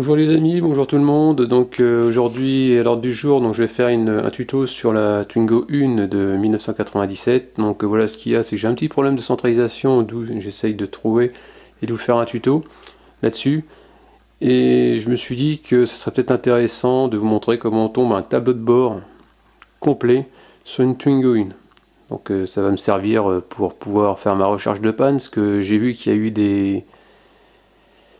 Bonjour les amis, bonjour tout le monde. Donc aujourd'hui à l'ordre du jour, donc je vais faire un tuto sur la Twingo 1 de 1997. Donc voilà ce qu'il y a, c'est que j'ai un petit problème de centralisation, d'où j'essaye de trouver et de vous faire un tuto là-dessus. Et je me suis dit que ce serait peut-être intéressant de vous montrer comment on tombe un tableau de bord complet sur une Twingo 1. Donc ça va me servir pour pouvoir faire ma recherche de panne, parce que j'ai vu qu'il y a eu des...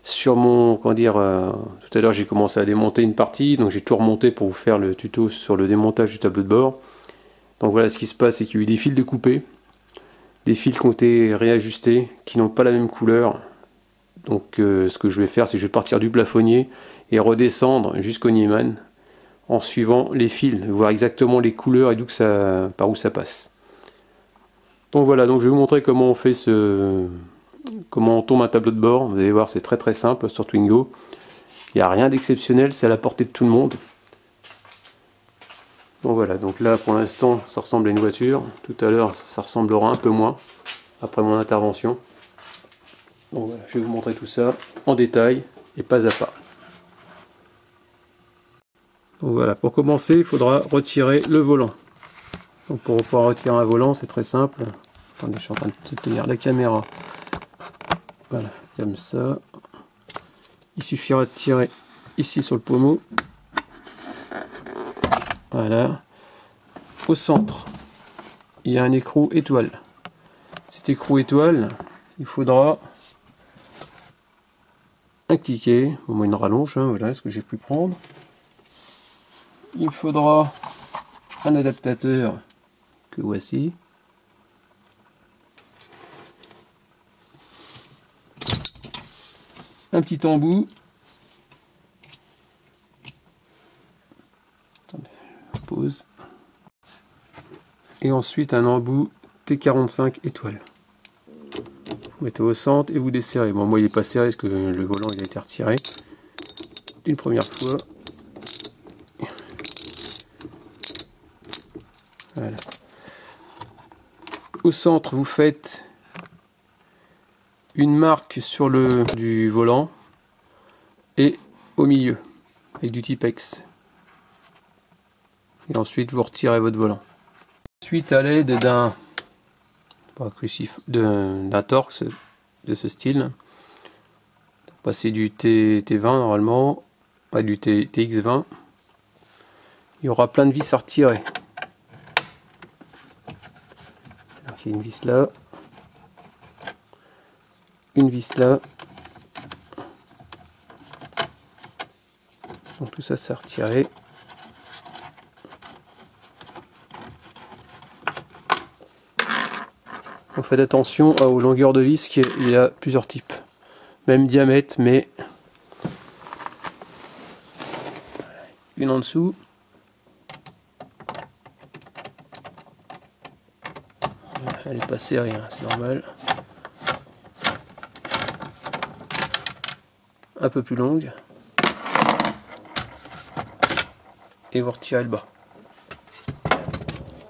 Sur mon, comment dire, tout à l'heure j'ai commencé à démonter une partie, donc j'ai tout remonté pour vous faire le tuto sur le démontage du tableau de bord. Donc voilà, ce qui se passe, c'est qu'il y a eu des fils découpés, des fils qui ont été réajustés, qui n'ont pas la même couleur. Donc ce que je vais faire, c'est que je vais partir du plafonnier et redescendre jusqu'au Niemann en suivant les fils, voir exactement les couleurs et d'où que ça, par où ça passe. Donc voilà, donc je vais vous montrer comment on fait comment on tombe un tableau de bord. Vous allez voir, c'est très simple sur Twingo. Il n'y a rien d'exceptionnel, c'est à la portée de tout le monde. Donc voilà, donc là pour l'instant ça ressemble à une voiture. Tout à l'heure ça ressemblera un peu moins après mon intervention. Donc voilà, je vais vous montrer tout ça en détail et pas à pas. Donc voilà, pour commencer il faudra retirer le volant. Donc pour pouvoir retirer un volant c'est très simple. Attendez, je suis en train de tenir la caméra. Voilà, comme ça. Il suffira de tirer ici sur le pommeau. Voilà. Au centre, il y a un écrou étoile. Cet écrou étoile, il faudra un cliquet, au moins une rallonge, hein, voilà ce que j'ai pu prendre. Il faudra un adaptateur que voici. Un petit embout. Attendez, pause. Et ensuite un embout T45 étoile. Vous mettez au centre et vous desserrez. Bon, moi il n'est pas serré parce que le volant il a été retiré une première fois. Voilà. Au centre, vous faites une marque sur le du volant et au milieu avec du Tipex. Et ensuite, vous retirez votre volant. Ensuite, à l'aide d'un torx de ce style, passer du T20 normalement, pas du TX20, il y aura plein de vis à retirer. Donc, il y a une vis là, une vis là. Donc tout ça, c'est retiré. Donc faites attention aux longueurs de vis, il y a plusieurs types. Même diamètre, mais une en dessous. Elle n'est pas serrée, hein, c'est normal. Un peu plus longue. Et vous retirez le bas.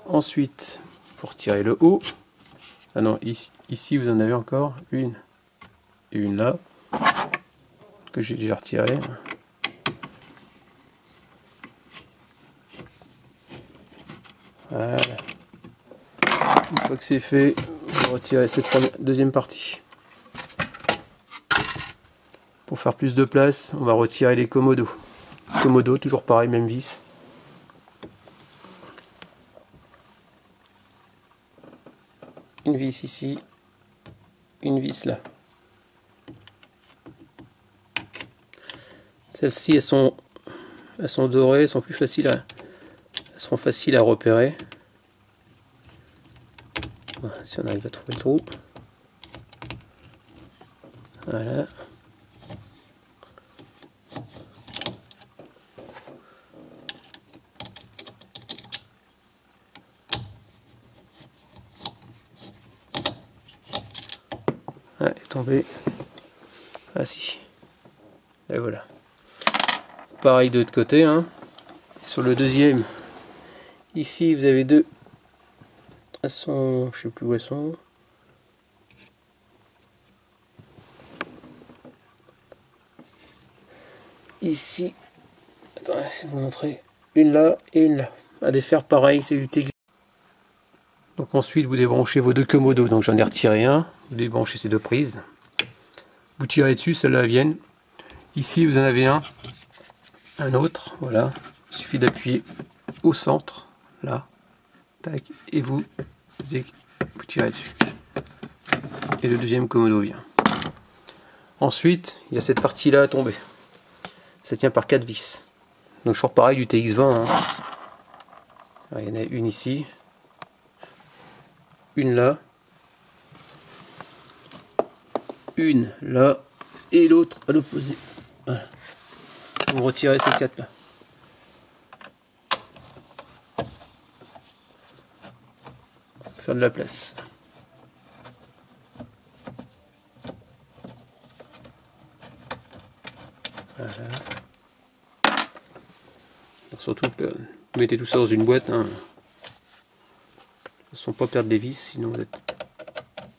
Ensuite, vous retirez le haut. Ah non, ici vous en avez encore une et une là, que j'ai déjà retiré. Voilà. Une fois que c'est fait, vous retirez cette deuxième partie. Pour faire plus de place, on va retirer les commodos. Commodo, toujours pareil, même vis. Une vis ici, une vis là. Celles-ci, elles sont dorées, elles sont plus faciles elles seront faciles à repérer. Voilà, si on arrive à trouver le trou. Voilà. Ah, elle est tombée. Ah si. Et voilà. Pareil de l'autre côté, hein. Sur le deuxième, ici vous avez deux. Elles sont, je sais plus où elles sont. ici. Attends, je vais vous montrer. Une là et une là. À défaire pareil, c'est du TX. Donc ensuite vous débranchez vos deux commodos. Donc j'en ai retiré un. Vous débranchez ces deux prises. Vous tirez dessus, celles-là viennent. Ici vous en avez un autre, voilà. Il suffit d'appuyer au centre, là, tac, et vous tirez dessus. Et le deuxième commodo vient. Ensuite, il y a cette partie-là à tomber. Ça tient par 4 vis. Donc toujours pareil du TX20. Hein. Alors, il y en a une ici, une là, une là, et l'autre à l'opposé. Voilà. Vous retirez ces 4 là. Faire de la place. Voilà. Alors surtout, mettez tout ça dans une boîte. Hein. De toute façon, pas perdre les vis, sinon vous êtes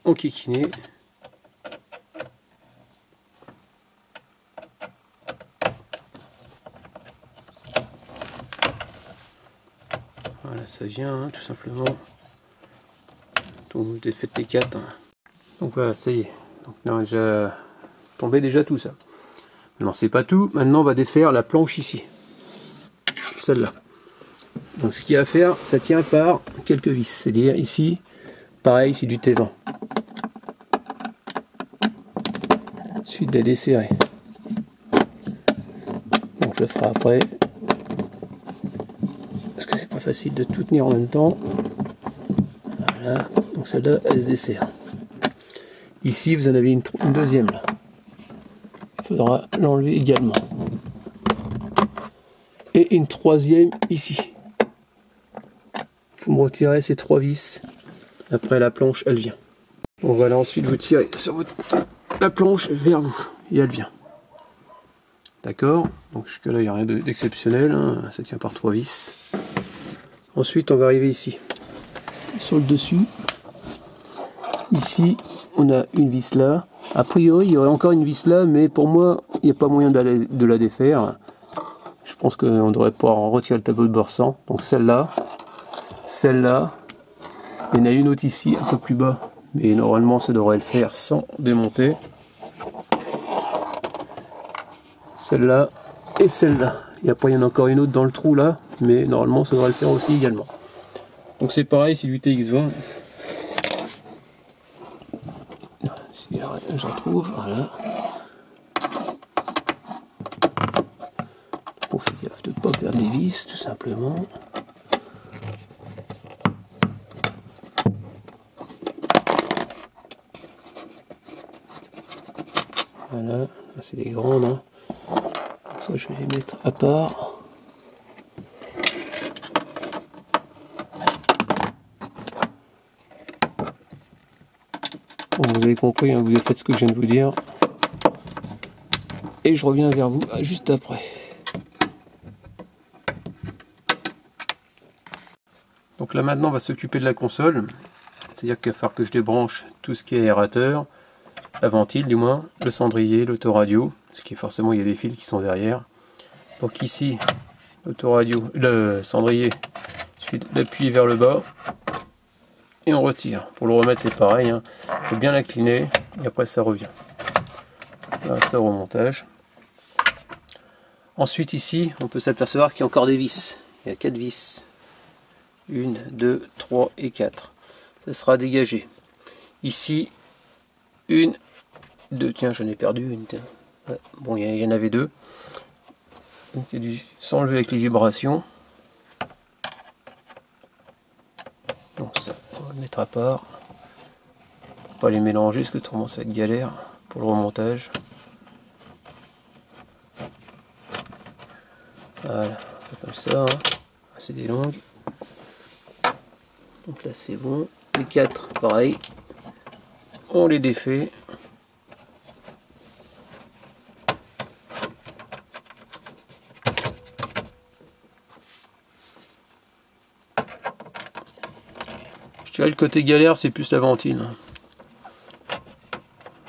enquiquiné. Voilà, ça vient, hein, tout simplement. Donc vous défaites les 4. Hein. Donc voilà, ça y est. Donc on a déjà tombé déjà tout ça. Maintenant c'est pas tout. Maintenant on va défaire la planche ici. Celle-là. Donc ce qu'il y a à faire, ça tient par quelques vis. C'est-à-dire ici, pareil, c'est du T20. Il suffit de la desserrer. Donc je le ferai après. Parce que c'est pas facile de tout tenir en même temps. Voilà. Donc celle-là, elle se dessert. Ici, vous en avez une deuxième là. Il faudra l'enlever également. Et une troisième ici. Vous me retirez ces 3 vis. Après la planche, elle vient. Bon voilà, ensuite vous tirez sur la planche vers vous. Et elle vient. D'accord. Donc jusque là, il n'y a rien d'exceptionnel. Hein. Ça tient par 3 vis. Ensuite, on va arriver ici. Sur le dessus. Ici, on a une vis là. A priori, il y aurait encore une vis là, mais pour moi, il n'y a pas moyen de la défaire. Je pense qu'on devrait pouvoir en retirer le tableau de bord sans. Donc celle-là, celle-là, il y en a une autre ici, un peu plus bas, mais normalement ça devrait le faire sans démonter. Celle-là et celle-là. Et après il y en a encore une autre dans le trou là, mais normalement ça devrait le faire aussi également. Donc c'est pareil, c'est du TX20. Si j'en trouve, voilà. On fait gaffe de ne pas perdre les vis, tout simplement. Voilà, c'est des grandes. Hein. Ça, je vais les mettre à part. Bon, vous avez compris, hein, vous avez fait ce que je viens de vous dire. Et je reviens vers vous juste après. Donc là maintenant on va s'occuper de la console. C'est-à-dire qu'il va falloir que je débranche tout ce qui est aérateur, la ventile du moins, le cendrier, l'autoradio, parce qu'il forcément il y a des fils qui sont derrière. Donc ici, l'autoradio, le cendrier, il suffit d'appuyer vers le bas et on retire. Pour le remettre c'est pareil, hein. Il faut bien l'incliner et après ça revient. Là, ça au remontage. Ensuite ici, on peut s'apercevoir qu'il y a encore des vis. Il y a 4 vis. 1, 2, 3 et 4. Ça sera dégagé. Ici, 1, 2. Tiens, j'en ai perdu une. Ouais, bon, il y en avait 2. Donc il y a dû s'enlever avec les vibrations. Donc ça, on va le mettre à part. Pour pas les mélanger, parce que autrement ça va être galère pour le remontage. Voilà, comme ça. Hein. C'est des longues. Donc là c'est bon. Les 4, pareil. On les défait. Je dirais le côté galère, c'est plus la ventile.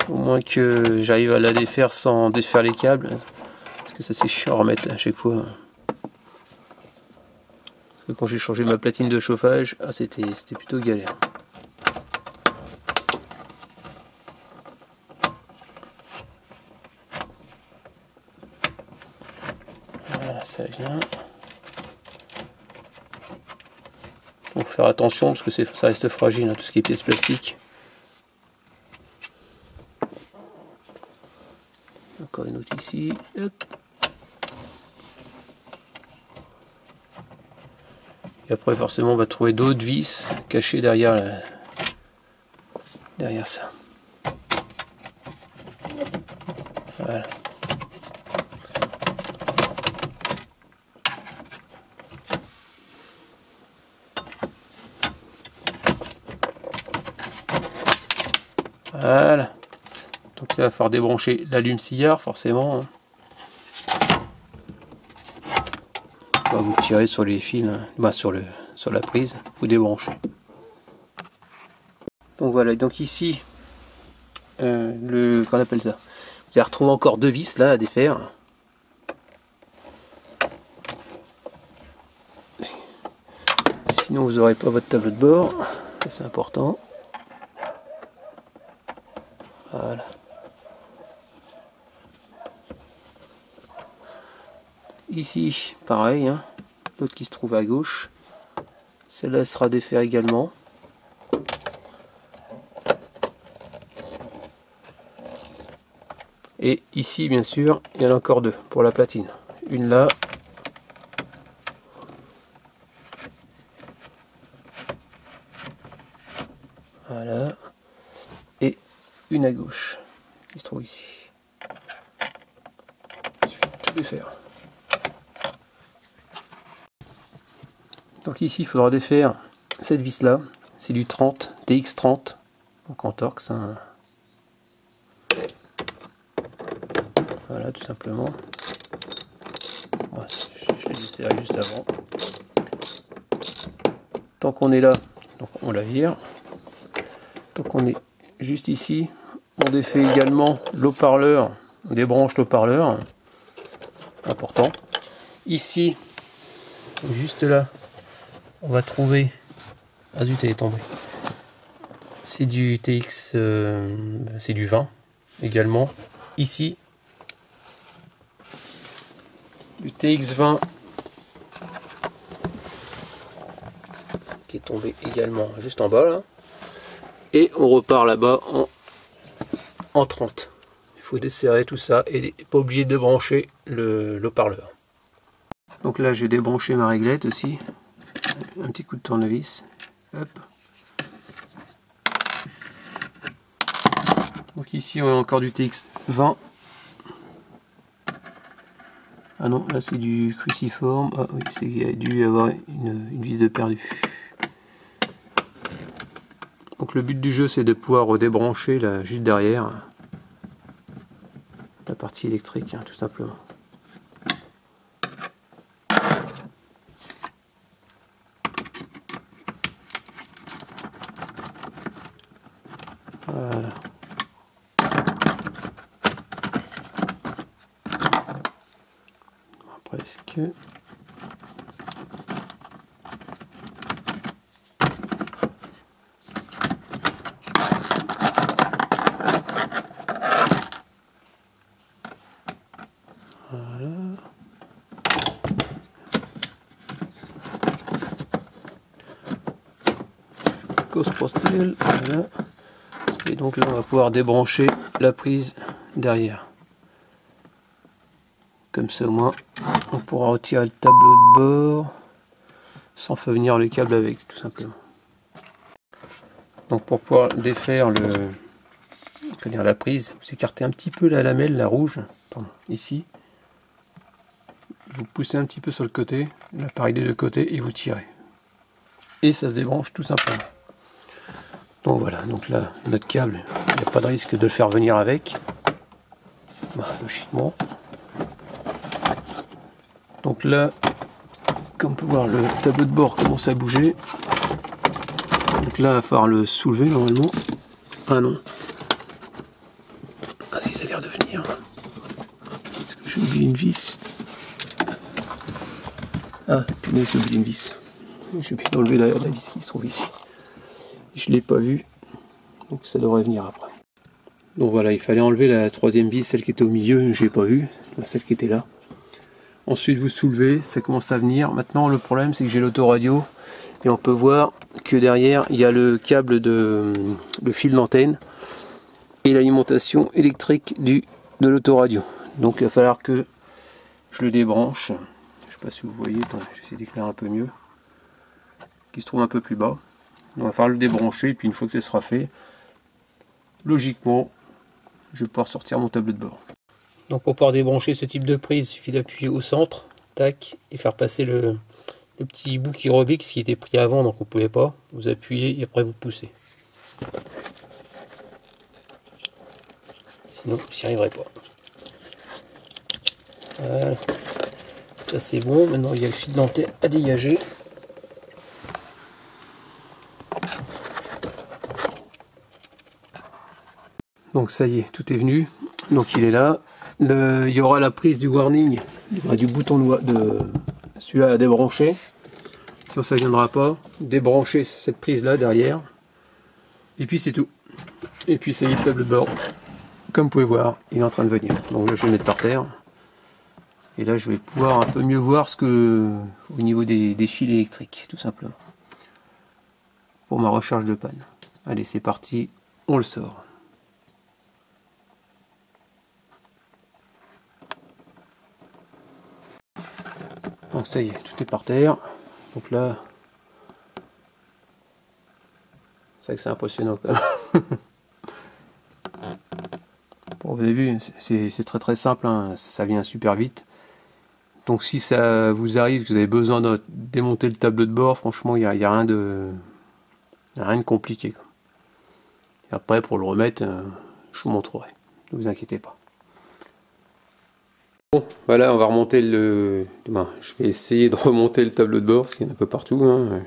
Au moins que j'arrive à la défaire sans défaire les câbles. Parce Parce que ça c'est chiant à remettre à chaque fois. Parce que quand j'ai changé ma platine de chauffage, ah, c'était plutôt galère. Voilà, ça vient. Faut faire attention parce que ça reste fragile, hein, tout ce qui est pièces plastiques. Encore une autre ici. Hop. Et après forcément on va trouver d'autres vis cachées derrière ça. Voilà. Voilà. Donc là il va falloir débrancher l'allume-cigare forcément. Vous tirez sur les fils, bah sur la prise, vous débranchez. Donc voilà, donc ici, qu'on appelle ça, vous allez retrouver encore deux vis là à défaire. Sinon vous n'aurez pas votre tableau de bord, c'est important. Voilà. Ici, pareil, hein, l'autre qui se trouve à gauche. Celle-là sera défaire également. Et ici, bien sûr, il y en a encore deux pour la platine. Une là. Voilà. Et une à gauche, qui se trouve ici. Il suffit de tout défaire. Donc ici il faudra défaire cette vis là, c'est du 30, TX30, donc en Torx. Hein. Voilà tout simplement. Voilà, je l'ai desserré juste avant. Tant qu'on est là, donc on la vire. Tant qu'on est juste ici, on défait également l'haut-parleur, on débranche l'haut-parleur, important. Ici, juste là, on va trouver, ah zut elle est tombée, c'est du TX, c'est du 20 également, ici, du TX20 qui est tombé également juste en bas là, et on repart là-bas en 30. Il faut desserrer tout ça et pas oublier de brancher le haut-parleur. Donc là je vais débrancher ma réglette aussi. Un petit coup de tournevis. Hop. Donc ici on a encore du TX20. Ah non, là c'est du cruciforme. Ah oui, c'est qu'il y a dû avoir une vis de perdu. Donc le but du jeu c'est de pouvoir redébrancher là, juste derrière la partie électrique, hein, tout simplement. Voilà. Presque. Voilà. Cause postel, voilà. Et donc là on va pouvoir débrancher la prise derrière. Comme ça au moins on pourra retirer le tableau de bord sans faire venir le câble avec, tout simplement. Donc pour pouvoir défaire la prise, vous écartez un petit peu la lamelle, la rouge, pardon, ici. Vous poussez un petit peu sur le côté, l'appareil des deux côtés et vous tirez. Et ça se débranche tout simplement. Donc voilà, donc là notre câble, il n'y a pas de risque de le faire venir avec. Voilà, logiquement. Donc là, comme on peut voir, le tableau de bord commence à bouger. Donc là, il va falloir le soulever normalement. Ah non. Ah si, ça a l'air de venir. j'ai oublié une vis. Ah, mais j'ai oublié une vis. J'ai oublié d'enlever la vis qui se trouve ici. Je l'ai pas vue, donc ça devrait venir après. Donc voilà, il fallait enlever la troisième vis, celle qui était au milieu, je l'ai pas vue, celle qui était là. Ensuite vous soulevez, ça commence à venir. Maintenant le problème c'est que j'ai l'autoradio et on peut voir que derrière il y a le câble le fil d'antenne et l'alimentation électrique de l'autoradio. Donc il va falloir que je le débranche. Je sais pas si vous voyez, j'essaie d'éclairer un peu mieux. Qui se trouve un peu plus bas. Donc, il va falloir le débrancher et puis une fois que ce sera fait, logiquement, je vais pouvoir sortir mon tableau de bord. Donc pour pouvoir débrancher ce type de prise, il suffit d'appuyer au centre, tac, et faire passer le petit bout qui rebique, ce qui était pris avant, donc on ne pouvait pas. Vous appuyez et après vous poussez. Sinon, j'y arriverai pas. Voilà. Ça c'est bon. Maintenant il y a le fil d'antenne à dégager. Donc ça y est, tout est venu. Donc il est là. Il y aura la prise du warning, du bouton de celui-là à débrancher. Sinon ça ne viendra pas. Débrancher cette prise là derrière. Et puis c'est tout. Et puis ça y est, le tableau de bord. Comme vous pouvez voir, il est en train de venir. Donc là je vais le mettre par terre. Et là je vais pouvoir un peu mieux voir ce que au niveau des fils électriques, tout simplement. Pour ma recharge de panne. Allez, c'est parti, on le sort. Donc ça y est, tout est par terre. Donc là, c'est vrai que c'est impressionnant quand même. Bon, vous avez vu, c'est très simple, hein. Ça vient super vite. Donc si ça vous arrive que vous avez besoin de démonter le tableau de bord, franchement, il n'y a rien de compliqué, quoi. Et après, pour le remettre, je vous montrerai. Ne vous inquiétez pas. Bon, voilà, on va remonter je vais essayer de remonter le tableau de bord, parce qu'il y en a un peu partout, hein.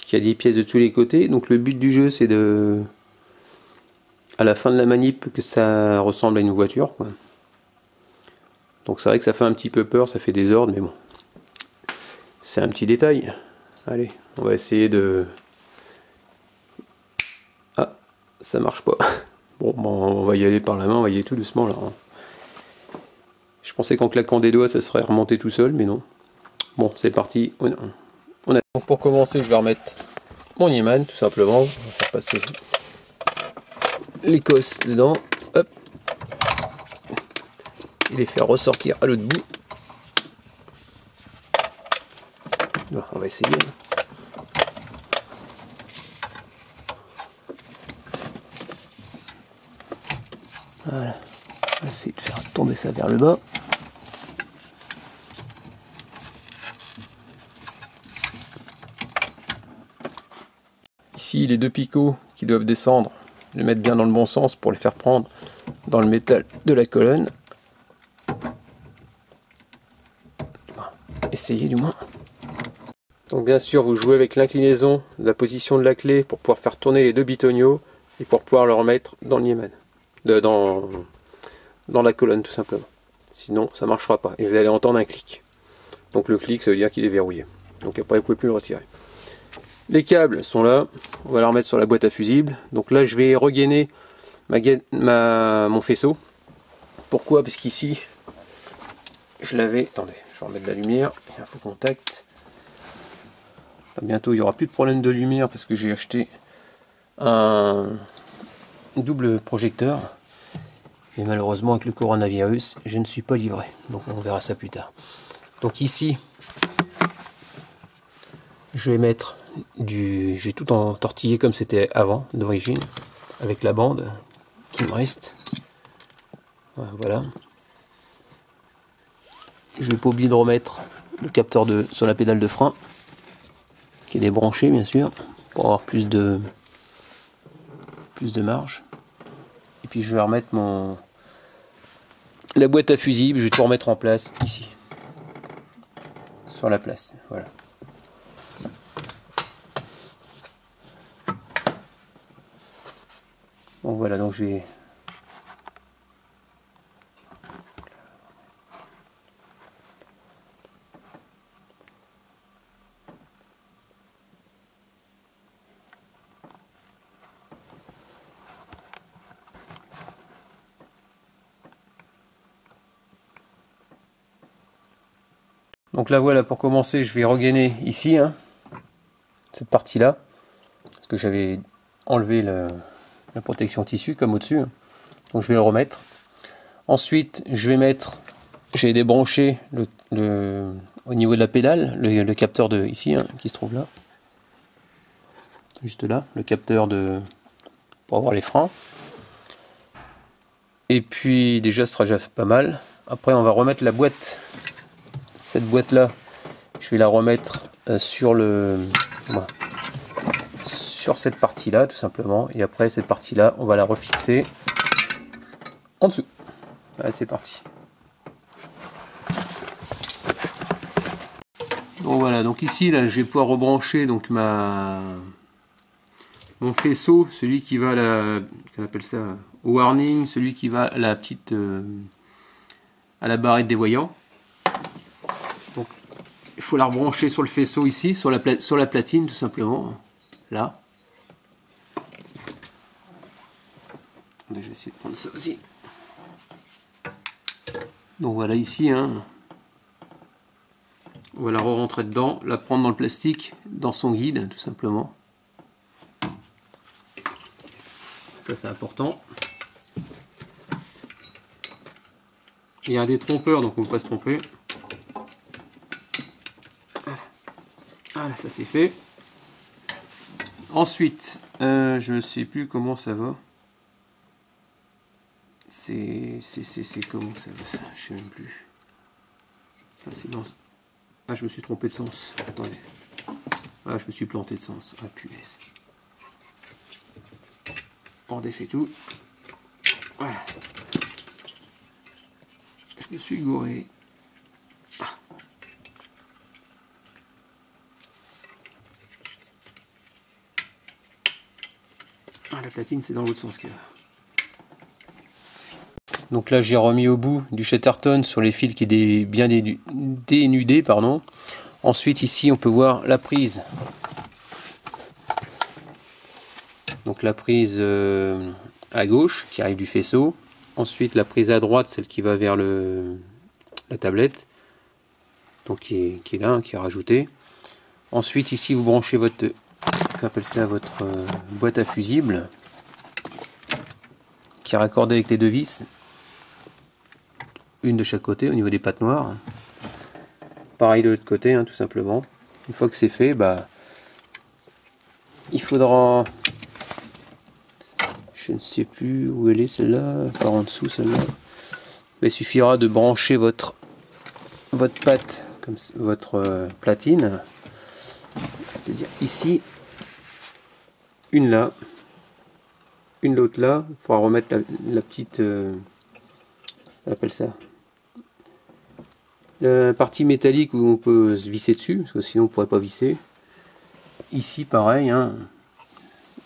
Il y a des pièces de tous les côtés. Donc le but du jeu, c'est à la fin de la manip, que ça ressemble à une voiture, quoi. Donc c'est vrai que ça fait un petit peu peur, ça fait désordre, mais bon. C'est un petit détail. Allez, on va essayer de... Ah, ça marche pas. Bon, on va y aller par la main, on va y aller tout doucement là. Je pensais qu'en claquant des doigts, ça serait remonté tout seul, mais non. Bon, c'est parti. Donc pour commencer, je vais remettre mon Nieman, tout simplement. On va faire passer l'écosse dedans. Hop. Et les faire ressortir à l'autre bout. Bon, on va essayer. Voilà. On va essayer de faire tomber ça vers le bas. Ici, les deux picots qui doivent descendre, les mettre bien dans le bon sens pour les faire prendre dans le métal de la colonne. Essayez du moins. Donc bien sûr, vous jouez avec l'inclinaison, la position de la clé pour pouvoir faire tourner les deux bitonio et pour pouvoir le remettre dans le Nieman, dans la colonne tout simplement. Sinon, ça ne marchera pas et vous allez entendre un clic. Donc le clic, ça veut dire qu'il est verrouillé. Donc après, vous ne pouvez plus le retirer. Les câbles sont là, on va les remettre sur la boîte à fusibles. Donc là je vais regainer mon faisceau. Pourquoi? Parce qu'ici, je l'avais... Attendez, je vais remettre de la lumière, il y a un faux contact. Bientôt il n'y aura plus de problème de lumière parce que j'ai acheté un double projecteur. Et malheureusement avec le coronavirus, je ne suis pas livré. Donc on verra ça plus tard. Donc ici, je vais mettre j'ai tout entortillé comme c'était avant d'origine avec la bande qui me reste. Voilà, je vais pas oublier de remettre le capteur sur la pédale de frein qui est débranché bien sûr pour avoir plus de marge. Et puis je vais remettre la boîte à fusibles, je vais tout remettre en place ici sur la place. Voilà. Donc voilà, donc j'ai Donc là voilà, pour commencer, je vais regainer ici, hein, cette partie-là, parce que j'avais enlevé la protection tissu comme au-dessus. Hein. Donc je vais le remettre. Ensuite, je vais mettre, j'ai débranché au niveau de la pédale, le capteur de ici, hein, qui se trouve là. Juste là, le capteur pour avoir les freins. Et puis déjà, ce sera déjà pas mal. Après, on va remettre la boîte. Cette boîte-là, je vais la remettre sur cette partie-là, tout simplement. Et après, cette partie-là, on va la refixer en dessous. Allez, c'est parti. Donc voilà, donc ici, là, je vais pouvoir rebrancher donc mon faisceau, celui qui va qu'on appelle ça, au warning, celui qui va à la petite, à la barrette des voyants. Donc, il faut la rebrancher sur le faisceau ici, sur la platine, tout simplement. Là. Attendez, je vais essayer de prendre ça aussi. Donc voilà, ici, hein. On va la re-rentrer dedans, la prendre dans le plastique, dans son guide, tout simplement. Ça, c'est important. Il y a un détrompeur, donc on ne peut pas se tromper. Voilà, ça c'est fait. Ensuite, je ne sais plus comment ça va. C'est comment ça va, ça, je sais même plus. Ça, ah, je me suis trompé de sens. Attendez. Ah, je me suis planté de sens. Ah, punaise. On défait tout. Voilà. Je me suis gouré. Ah. Ah, la platine, c'est dans l'autre sens qu'il y a. Donc là, j'ai remis au bout du Chatterton sur les fils qui est bien dénudés, pardon. Ensuite, ici, on peut voir la prise. Donc la prise à gauche qui arrive du faisceau. Ensuite, la prise à droite, celle qui va vers la tablette. Donc qui est là, hein, qui est rajoutée. Ensuite, ici, vous branchez votre boîte à fusibles qui est raccordée avec les deux vis. Une de chaque côté au niveau des pattes noires. Pareil de l'autre côté, hein, tout simplement. Une fois que c'est fait, bah, il faudra... Je ne sais plus où elle est celle-là, par en dessous celle-là. Il suffira de brancher votre patte, comme votre platine. C'est-à-dire ici, une là, une l'autre là. Il faudra remettre la petite... on appelle ça la partie métallique où on peut se visser dessus, parce que sinon on ne pourrait pas visser. Ici pareil, hein,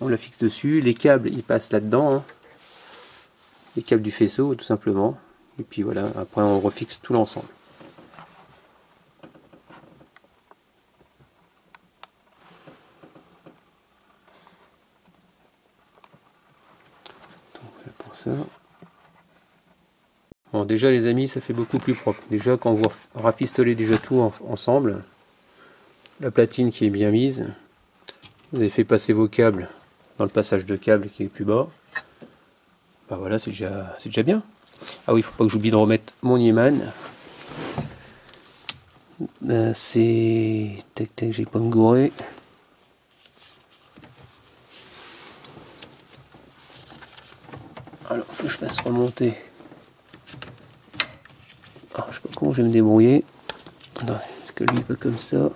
on la fixe dessus, les câbles ils passent là-dedans, hein, les câbles du faisceau tout simplement, et puis voilà, après on refixe tout l'ensemble. Donc voilà pour ça. Bon, déjà les amis, ça fait beaucoup plus propre. Déjà quand vous rafistolez déjà tout ensemble, la platine qui est bien mise, vous avez fait passer vos câbles dans le passage de câbles qui est plus bas, bah voilà, c'est déjà bien. Ah oui, il faut pas que j'oublie de remettre mon Nieman. C'est... Tac tac, j'ai pas me gourer. Alors, faut que je fasse remonter. Alors, je sais pas comment je vais me débrouiller. Est-ce que lui va comme ça?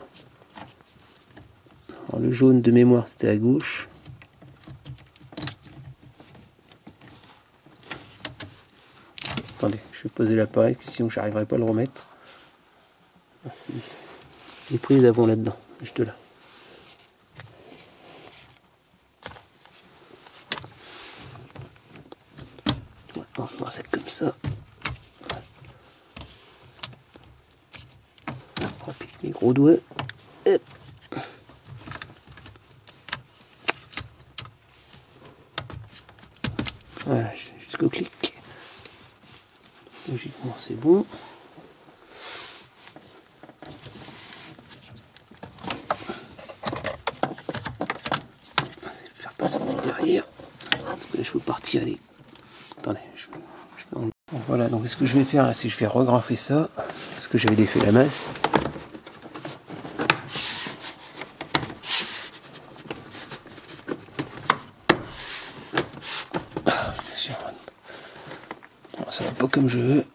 Alors, le jaune de mémoire c'était à gauche. Attendez, je vais poser l'appareil, sinon j'arriverai pas à le remettre. Ah, c'est ici. Les prises avant là-dedans, juste là. On va voir celle comme ça. On applique mes gros doigts. Hop. Voilà, jusqu'au clic. Logiquement c'est bon. passe derrière. Parce que là, je peux partir. Allez. Attendez, bon, voilà, donc ce que je vais faire là, c'est que je vais regrafer ça. Parce que j'avais défait la masse. Ça va pas comme je veux.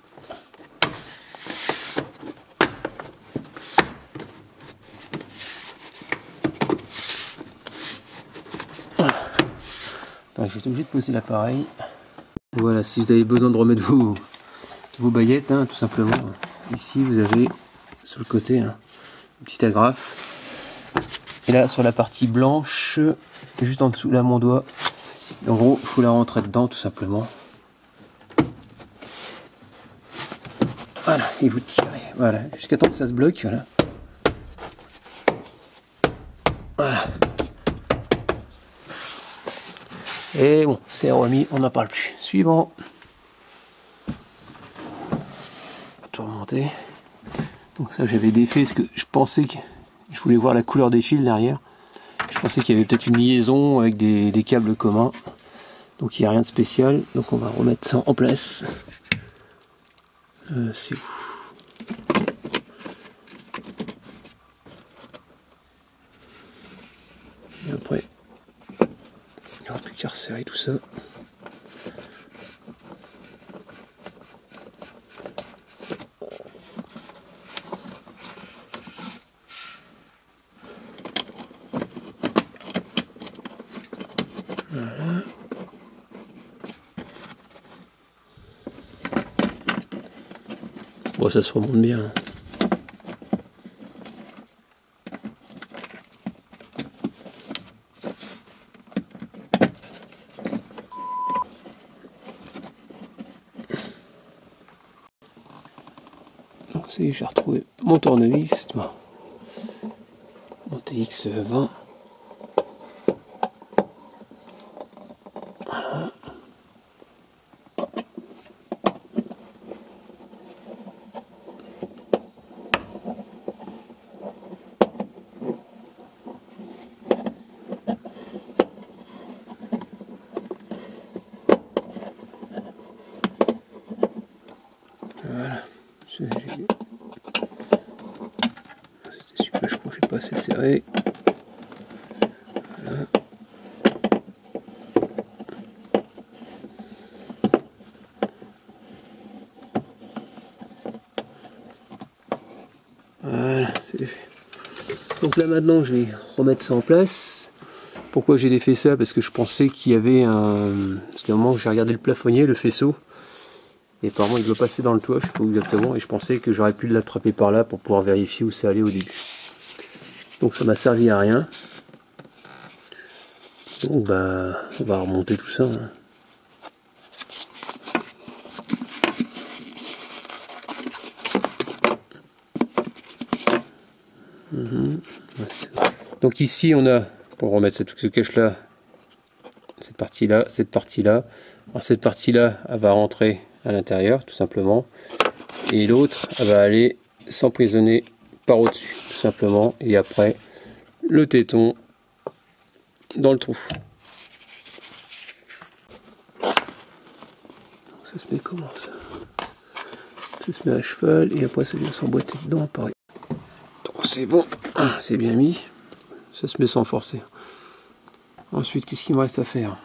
J'étais obligé de poser l'appareil. Voilà, si vous avez besoin de remettre vos baguettes, hein, tout simplement, ici vous avez sur le côté une petite agrafe. Et là, sur la partie blanche, juste en dessous, là, mon doigt, en gros, il faut la rentrer dedans, tout simplement. Voilà, et vous tirez, voilà, jusqu'à temps que ça se bloque, voilà. Voilà. Et bon, c'est remis, on n'en parle plus. Suivant. Tout remonter. Donc ça, j'avais défait parce que je pensais que je voulais voir la couleur des fils derrière. Je pensais qu'il y avait peut-être une liaison avec des câbles communs. Donc il n'y a rien de spécial. Donc on va remettre ça en place. C'est où? Et après, il n'y aura plus qu'à resserrer tout ça. Voilà. Bon, ça se remonte bien. Donc c'est, j'ai retrouvé mon tournevis, mon TX20. Voilà. Voilà. C'était super, je crois que j'ai pas assez serré. Voilà. Voilà, c'est fait. Donc là maintenant je vais remettre ça en place. Pourquoi j'ai défait ça? Parce que je pensais qu'il y avait un... Parce qu'à un moment j'ai regardé le plafonnier, le faisceau. Et apparemment il doit passer dans le toit, je sais pas où exactement. Et je pensais que j'aurais pu l'attraper par là pour pouvoir vérifier où ça allait au début. Donc ça m'a servi à rien. Donc bah on va remonter tout ça. Hein. Donc ici on a, pour remettre ce cache là, cette partie là, cette partie là. Alors cette partie là, elle va rentrer à l'intérieur tout simplement. Et l'autre, elle va aller s'emprisonner par au-dessus tout simplement. Et après, le téton dans le trou. Ça se met comment ça? Ça se met à cheval et après ça vient s'emboîter dedans pareil. Donc c'est bon, c'est bien mis. Ça se met sans forcer. Ensuite, qu'est-ce qu'il me reste à faire?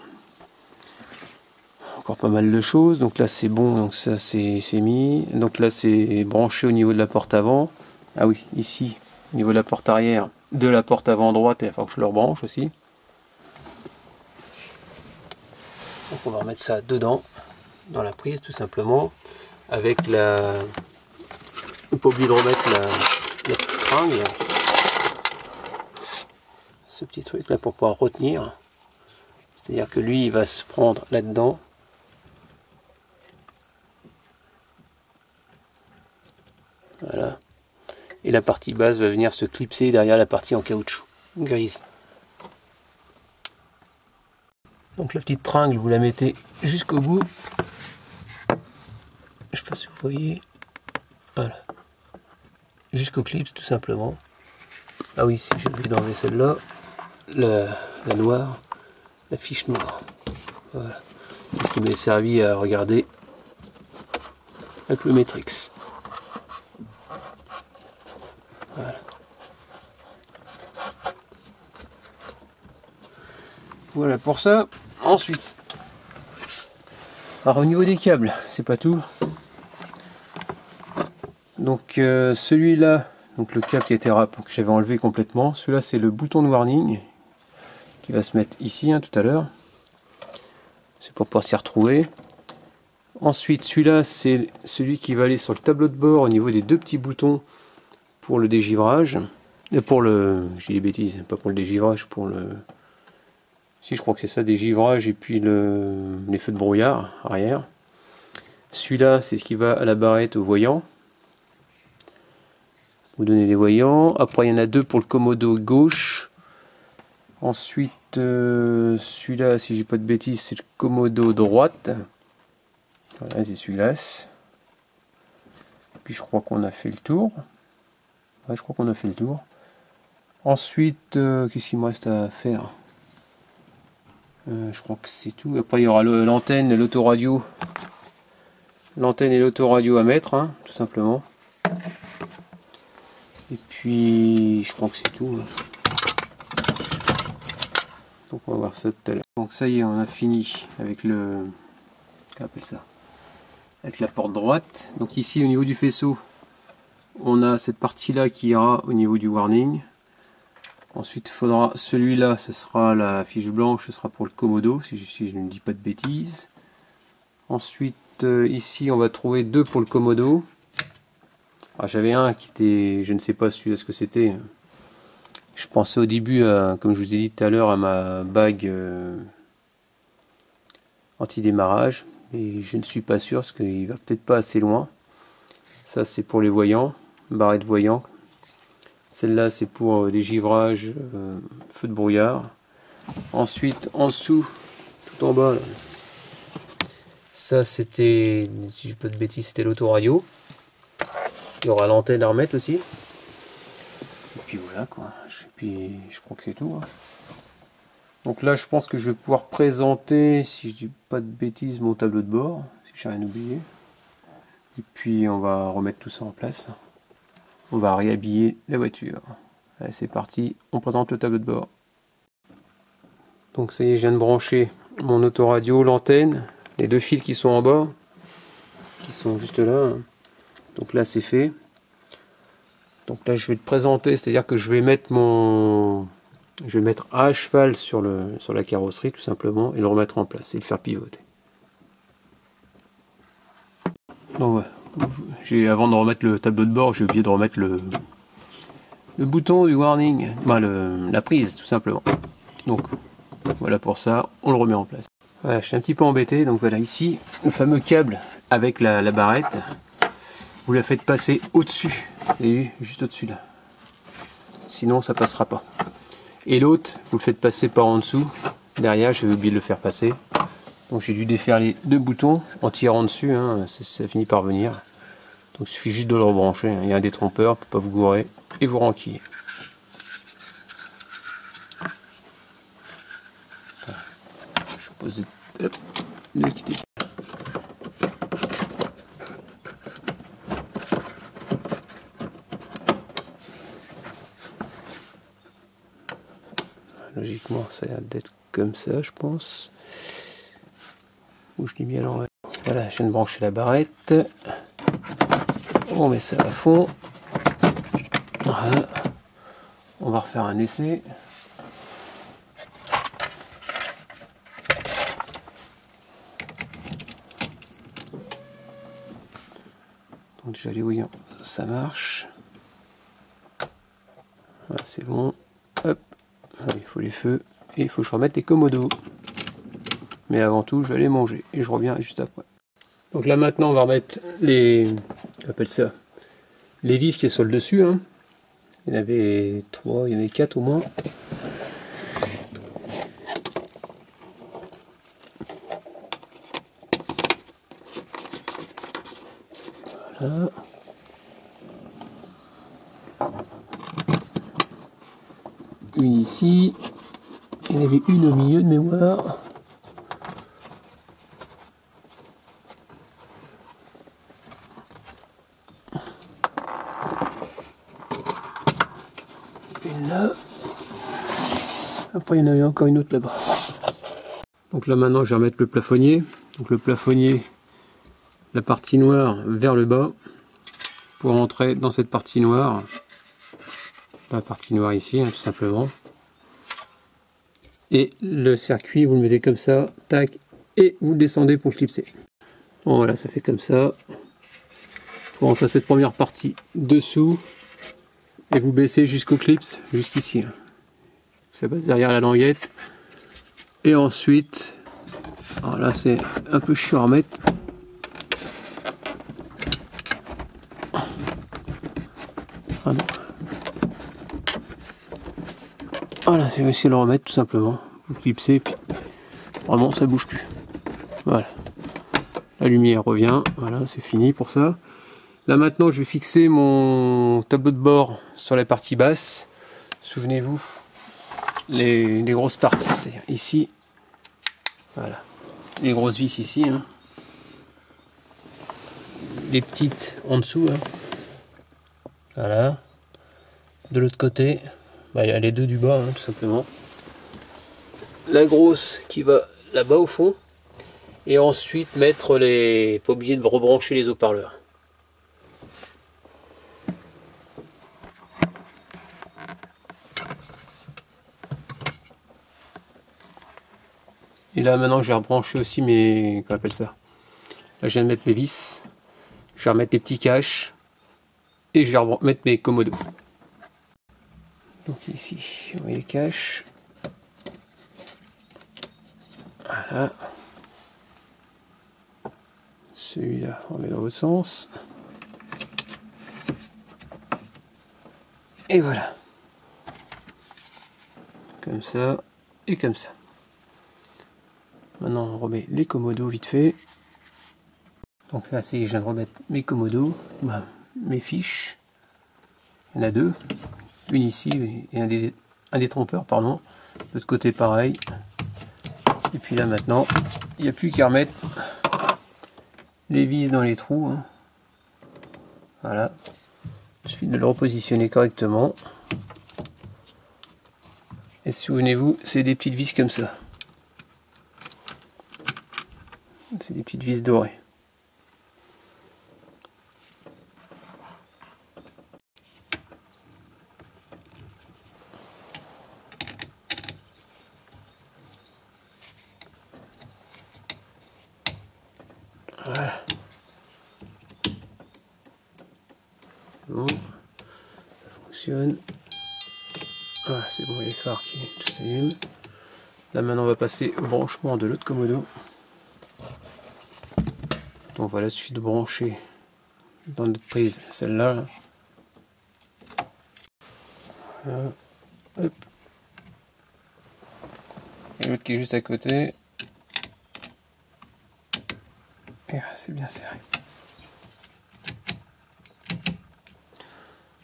Encore pas mal de choses. Donc là c'est bon, donc ça c'est mis. Donc là c'est branché au niveau de la porte avant. Ah oui, ici, au niveau de la porte arrière, de la porte avant droite, il va falloir que je le rebranche aussi. Donc on va remettre ça dedans, dans la prise tout simplement, avec la... On peut pas oublier de remettre la petite tringle. Ce petit truc là pour pouvoir retenir. C'est-à-dire que lui il va se prendre là-dedans. Voilà. Et la partie basse va venir se clipser derrière la partie en caoutchouc grise. Donc la petite tringle, vous la mettez jusqu'au bout. Je sais pas si vous voyez. Voilà. Jusqu'au clips tout simplement. Ah oui, si j'ai oublié d'enlever celle-là, la noire. la fiche noire. Voilà. Ce qui m'est servi à regarder avec le Matrix. Voilà. Voilà pour ça. Ensuite, alors au niveau des câbles, c'est pas tout. Donc celui-là, donc le câble qui était que j'avais enlevé complètement, celui-là c'est le bouton de warning qui va se mettre ici tout à l'heure. C'est pour pouvoir s'y retrouver. Ensuite, celui-là c'est celui qui va aller sur le tableau de bord au niveau des deux petits boutons pour le dégivrage. Et pour le, j'ai des bêtises, pas pour le dégivrage, pour le, si je crois que c'est ça, dégivrage et puis les feux de brouillard arrière. Celui-là c'est ce qui va à la barrette au voyant. Vous donnez les voyants. Après il y en a deux pour le commodo gauche. Ensuite celui-là, si j'ai pas de bêtises, c'est le commodo droite. Voilà, c'est celui-là. Puis je crois qu'on a fait le tour. Ouais, je crois qu'on a fait le tour. Ensuite, qu'est-ce qu'il me reste à faire? Je crois que c'est tout. Après il y aura l'antenne, l'autoradio. L'antenne et l'autoradio à mettre, tout simplement. Et puis, je crois que c'est tout. Donc on va voir ça tout à l'heure. Donc ça y est, on a fini avec le... Qu'est-ce qu'on appelle ça? Avec la porte droite. Donc ici, au niveau du faisceau, on a cette partie-là qui ira au niveau du warning. Ensuite, il faudra celui-là, ce sera la fiche blanche, ce sera pour le commodo, si je ne dis pas de bêtises. Ensuite, ici, on va trouver deux pour le commodo. J'avais un qui était, je ne sais pas celui-là ce que c'était. Je pensais au début, comme je vous ai dit tout à l'heure, à ma bague anti-démarrage. Mais je ne suis pas sûr, parce qu'il va peut-être pas assez loin. Ça, c'est pour les voyants, barrette voyant. Celle-là, c'est pour des givrages, feu de brouillard. Ensuite, en dessous, tout en bas, là, ça c'était, si je peux pas de bêtises, c'était l'autoradio. Il y aura l'antenne à remettre aussi. Et puis voilà quoi. Puis je crois que c'est tout. Donc là, je pense que je vais pouvoir présenter, si je dis pas de bêtises, mon tableau de bord, si j'ai rien oublié. Et puis on va remettre tout ça en place. On va réhabiller la voiture. Allez, c'est parti, on présente le tableau de bord. Donc ça y est, je viens de brancher mon autoradio, l'antenne, les deux fils qui sont en bas, qui sont juste là. Donc là c'est fait. Donc là je vais le présenter, c'est-à-dire que je vais mettre à cheval sur la carrosserie tout simplement et le remettre en place et le faire pivoter. Donc ouais. Avant de remettre le tableau de bord, j'ai oublié de remettre le bouton du warning, la prise tout simplement. Donc voilà pour ça, on le remet en place. Voilà, je suis un petit peu embêté, donc voilà ici, le fameux câble avec la barrette, vous la faites passer au-dessus, vous avez vu, juste au-dessus là. Sinon ça passera pas. Et l'autre, vous le faites passer par en dessous, derrière, j'avais oublié de le faire passer. Donc j'ai dû défaire les deux boutons en tirant dessus, ça finit par venir. Donc il suffit juste de le rebrancher, il y a un détrompeur pour pas vous gourer et vous renquiller. Je pose ne quittez pas. Logiquement ça a l'air d'être comme ça je pense. Ou je l'ai mis à l'envers. Voilà, je viens de brancher la barrette. On met ça à fond. Voilà. On va refaire un essai. Donc déjà les voyants, ça marche. Voilà, c'est bon. Hop. Voilà, il faut les feux. Et il faut que je remette les commodos. Mais avant tout, je vais aller manger. Et je reviens juste après. Donc là maintenant, on va remettre les... On appelle ça les vis qui sont sur le dessus. Il y en avait 3, il y en avait 4 au moins. Voilà. Une ici. Il y en avait une au milieu de mémoire. Une là. Après il y en avait encore une autre là-bas. Donc là maintenant je vais remettre le plafonnier. Donc le plafonnier, la partie noire vers le bas pour entrer dans cette partie noire. La partie noire ici, hein, tout simplement. Et le circuit, vous le mettez comme ça, tac, et vous le descendez pour clipser. Bon, voilà, ça fait comme ça. Vous rentrez cette première partie dessous et vous baissez jusqu'au clips, jusqu'ici. Ça passe derrière la languette. Et ensuite, alors là c'est un peu chiant à remettre. Ah non. Voilà, c'est aussi le remettre tout simplement. Vous clipsez, puis vraiment ça bouge plus. Voilà. La lumière revient, voilà, c'est fini pour ça. Là maintenant je vais fixer mon tableau de bord sur la partie basse. Souvenez-vous, les grosses parties, c'est-à-dire ici, voilà, les grosses vis ici, hein. Les petites en dessous, hein. Voilà. De l'autre côté, bah, il y a les deux du bas, hein, tout simplement. La grosse qui va là-bas au fond. Et ensuite mettre les... Pas oublier de rebrancher les haut-parleurs. Et là maintenant je vais rebrancher aussi mes... Comment on appelle ça? Là je viens de mettre mes vis. Je vais remettre les petits caches. Et je vais remettre mes commodos. Donc ici, on met les caches. Voilà. Celui-là, on met dans l'autre sens. Et voilà. Comme ça et comme ça. Maintenant, on remet les commodos vite fait. Donc ça, c'est, je viens de remettre mes commodos, bah, mes fiches. Il y en a deux. Une ici et un des trompeurs, pardon. De l'autre côté, pareil. Et puis là, maintenant, il n'y a plus qu'à remettre les vis dans les trous, hein. Voilà, il suffit de le repositionner correctement. Et souvenez-vous, c'est des petites vis comme ça. C'est des petites vis dorées. Voilà. Bon, ça fonctionne. Ah, c'est bon, les phares qui s'allument. Là maintenant on va passer au branchement de l'autre commodo. Donc voilà, il suffit de brancher dans notre prise celle-là. Voilà. Hop. Et l'autre qui est juste à côté. Et c'est bien serré.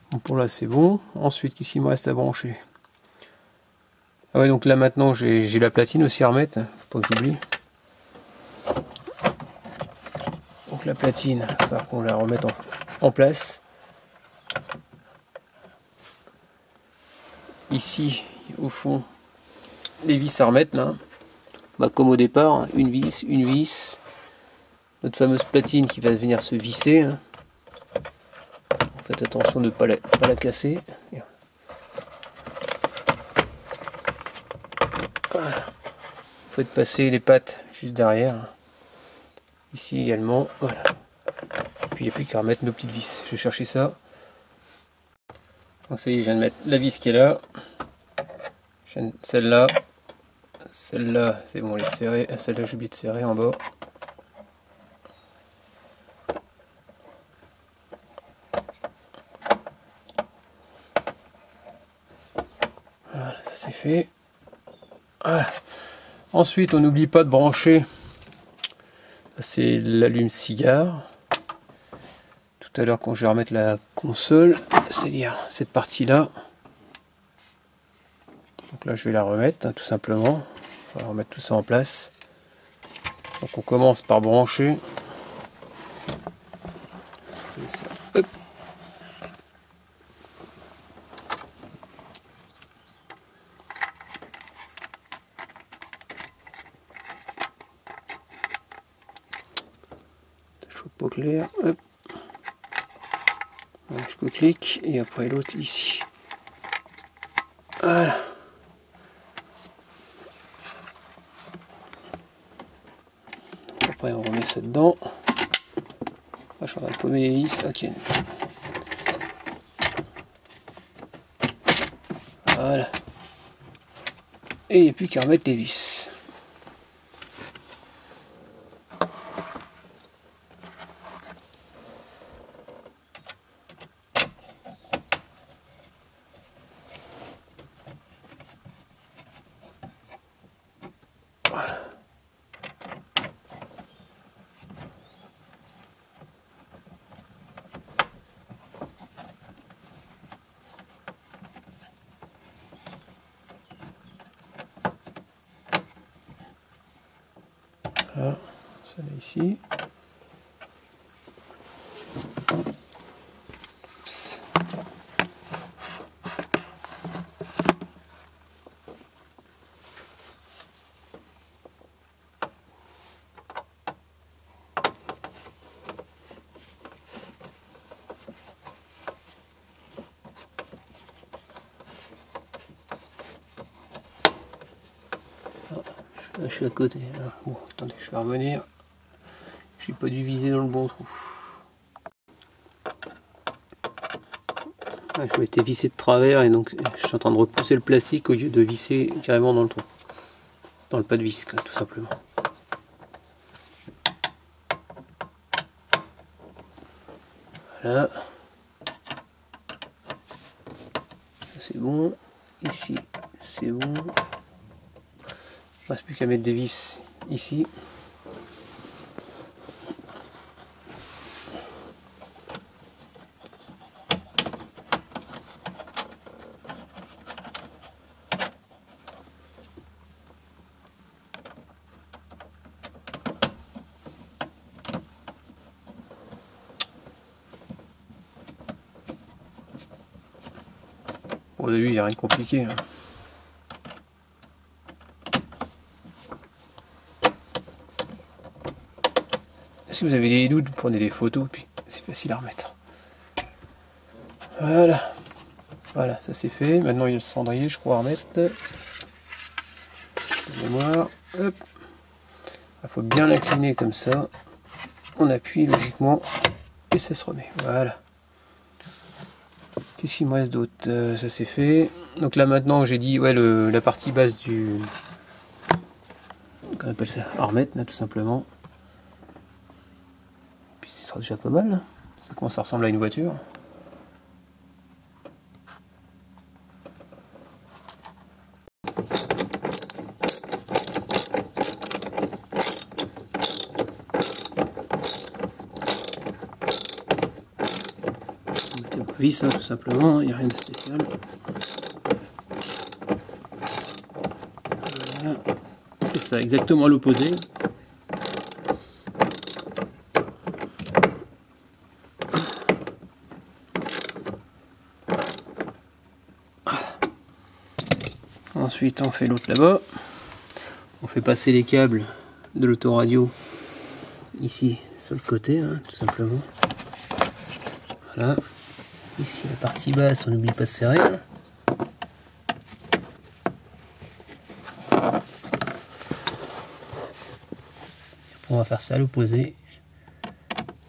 Bon, pour là c'est bon. Ensuite, qu'est-ce qu'il me reste à brancher? Ah ouais, donc là maintenant j'ai la platine aussi à remettre. Faut pas que j'oublie. Donc la platine, il va falloir qu'on la remette en place. Ici, au fond, les vis à remettre là. Bah, comme au départ, une vis. Notre fameuse platine qui va venir se visser, hein. Faites attention de ne pas la casser. Voilà. Faites passer les pattes juste derrière. Ici également. Voilà. Et puis il n'y a plus qu'à remettre nos petites vis. Je vais chercher ça. Donc ça y est, je viens de mettre la vis qui est là. Celle-là. Celle-là, c'est bon, elle est serrée. Celle-là, j'ai oublié de serrer en bas. Voilà, ça c'est fait. Voilà. Ensuite, on n'oublie pas de brancher. C'est l'allume-cigare. Tout à l'heure, quand je vais remettre la console, c'est-à-dire cette partie-là. Donc là je vais la remettre, hein, tout simplement. On va remettre tout ça en place. Donc on commence par brancher. Je fais ça. Hop. Chaud pas clair. Hop. Jusqu'au clic et après l'autre ici. Voilà. Après on remet ça dedans. Je suis en train de paumer les vis. Ok. Voilà. Et il n'y a plus qu'à remettre les vis. Voilà. Voilà, ça là ici. Oups. Là, je suis à côté. Bon, attendez, je vais revenir. J'ai pas dû viser dans le bon trou. Ouais, je m'étais vissé de travers et donc je suis en train de repousser le plastique au lieu de visser carrément dans le trou. Dans le pas de vis, quoi, tout simplement. Voilà. C'est bon. Ici, c'est bon. Il ne reste plus qu'à mettre des vis ici. Au début, il n'y a rien de compliqué. Hein. Si vous avez des doutes, vous prenez des photos, puis c'est facile à remettre. Voilà. Voilà, ça c'est fait. Maintenant, il y a le cendrier, je crois, à remettre. Mémoire. Hop. Il faut bien l'incliner comme ça. On appuie logiquement et ça se remet. Voilà. Qu'est-ce qu'il me reste d'autre? Ça c'est fait. Donc là maintenant j'ai dit ouais la partie basse du... Qu'on appelle ça? À remettre là tout simplement. Puis ce sera déjà pas mal. Ça commence à ressembler à une voiture. Vis, hein, tout simplement, il n'y a rien de spécial. Voilà. On fait ça exactement à l'opposé. Voilà. Ensuite on fait l'autre là-bas. On fait passer les câbles de l'autoradio ici sur le côté, hein, tout simplement. Voilà. Ici la partie basse, on n'oublie pas de serrer. On va faire ça à l'opposé.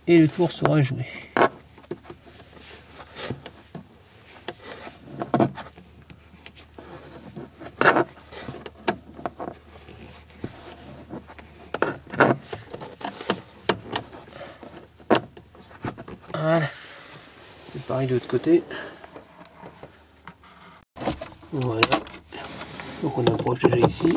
Et le tour sera joué. Voilà. C'est pareil de l'autre côté. Voilà. Donc on approche déjà ici.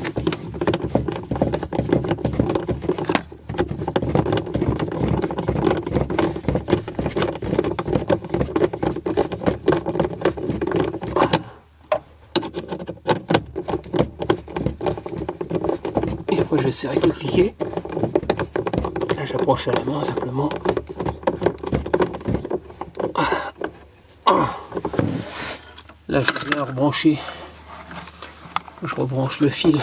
et après je vais serrer avec le cliquet. Là j'approche à la main simplement. Là je vais bien rebrancher. Je rebranche le fil.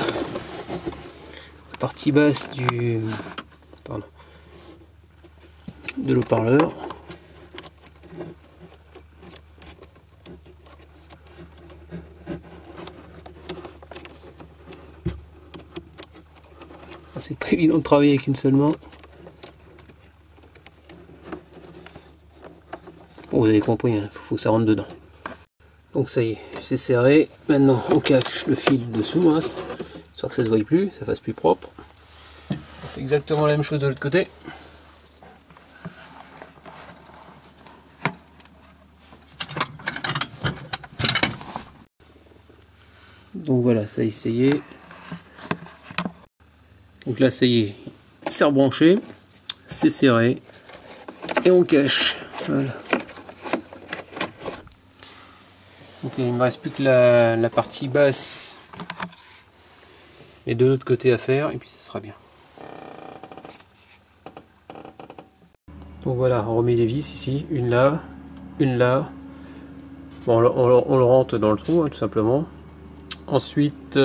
La partie basse de l'haut-parleur. C'est pas évident de travailler avec une seule main. Bon, vous avez compris, il faut que ça rentre dedans. Donc ça y est, c'est serré. Maintenant on cache le fil dessous, hein, histoire que ça se voie plus, ça fasse plus propre. On fait exactement la même chose de l'autre côté. Donc voilà, ça y est, essayé. Donc là, ça y est, c'est rebranché, c'est serré, et on cache. Voilà. Donc il ne me reste plus que la partie basse et de l'autre côté à faire, et puis ça sera bien. Donc voilà, on remet des vis ici, une là, une là. Bon, on le rentre dans le trou, hein, tout simplement. Ensuite,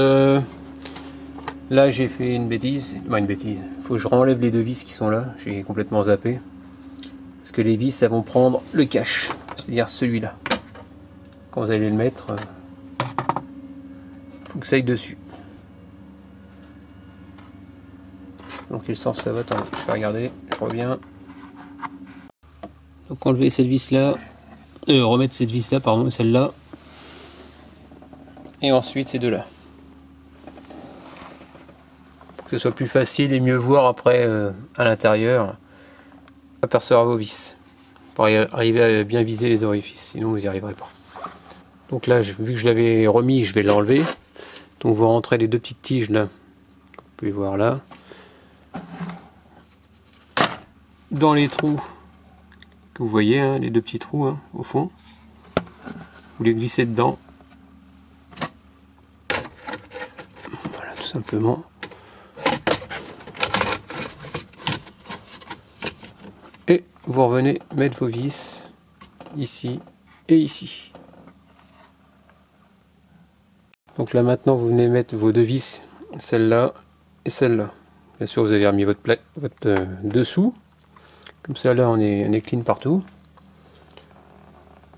là j'ai fait une bêtise, il faut que je renlève les deux vis qui sont là, j'ai complètement zappé. Parce que les vis, ça vont prendre le cache, c'est-à-dire celui-là. Quand vous allez le mettre, faut que ça aille dessus. Dans quel sens ça va? Attends, je vais regarder, je reviens. Donc enlever cette vis là, remettre cette vis là, pardon, celle-là. Et ensuite ces deux là. Pour que ce soit plus facile et mieux voir après à l'intérieur, apercevoir vos vis. Pour arriver à bien viser les orifices, sinon vous n'y arriverez pas. Donc là, vu que je l'avais remis, je vais l'enlever. Donc vous rentrez les deux petites tiges là, vous pouvez voir là, dans les trous que vous voyez, hein, les deux petits trous hein, au fond. Vous les glissez dedans. Voilà, tout simplement. Et vous revenez mettre vos vis ici et ici. Donc là maintenant vous venez mettre vos deux vis, celle-là et celle-là. Bien sûr vous avez remis votre dessous. Comme ça là on est clean partout.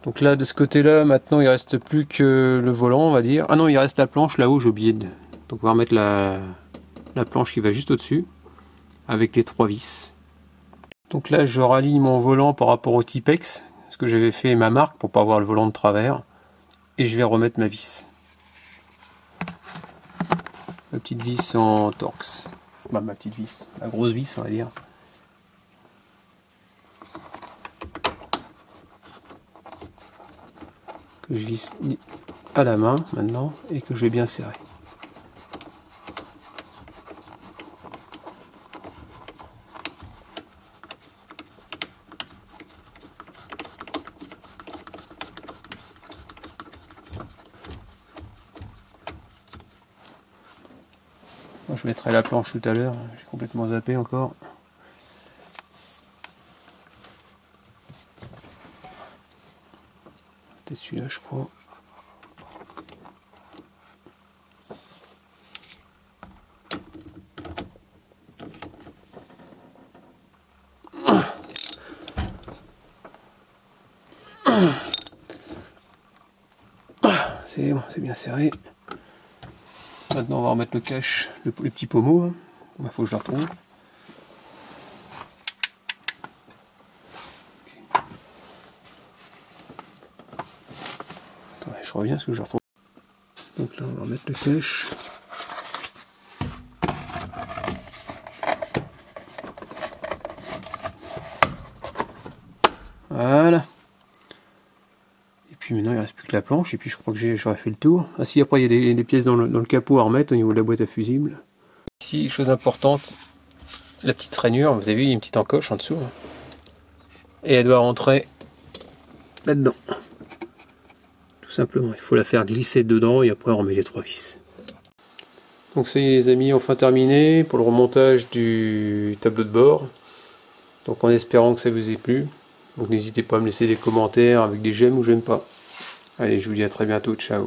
Donc là de ce côté-là maintenant il reste plus que le volant on va dire. Ah non il reste la planche là-haut, j'ai oublié. Donc on va remettre la planche qui va juste au-dessus avec les trois vis. Donc là je raligne mon volant par rapport au Tipex, ce que j'avais fait ma marque pour pas avoir le volant de travers. Et je vais remettre ma vis. Ma petite vis en Torx. Bah, ma petite vis, la grosse vis on va dire. Que je visse à la main maintenant et que je vais bien serrer. Je mettrai la planche tout à l'heure, j'ai complètement zappé encore. C'était celui-là je crois. C'est bon, c'est bien serré. Maintenant on va remettre le cache, les petits pommeaux. Hein. Il faut que je le retrouve. Attendez, je reviens parce que je le retrouve. Donc là on va remettre le cache. Voilà. Et puis maintenant il ne reste plus que la planche et puis je crois que j'aurais fait le tour. Ah si, après il y a des pièces dans le capot à remettre au niveau de la boîte à fusibles. Ici, chose importante, la petite rainure, vous avez vu il y a une petite encoche en dessous. Et elle doit rentrer là-dedans. Tout simplement, il faut la faire glisser dedans et après on remet les trois vis. Donc ça y est les amis, enfin terminé pour le remontage du tableau de bord. Donc en espérant que ça vous ait plu. Donc n'hésitez pas à me laisser des commentaires avec des j'aime ou j'aime pas. Allez, je vous dis à très bientôt, ciao.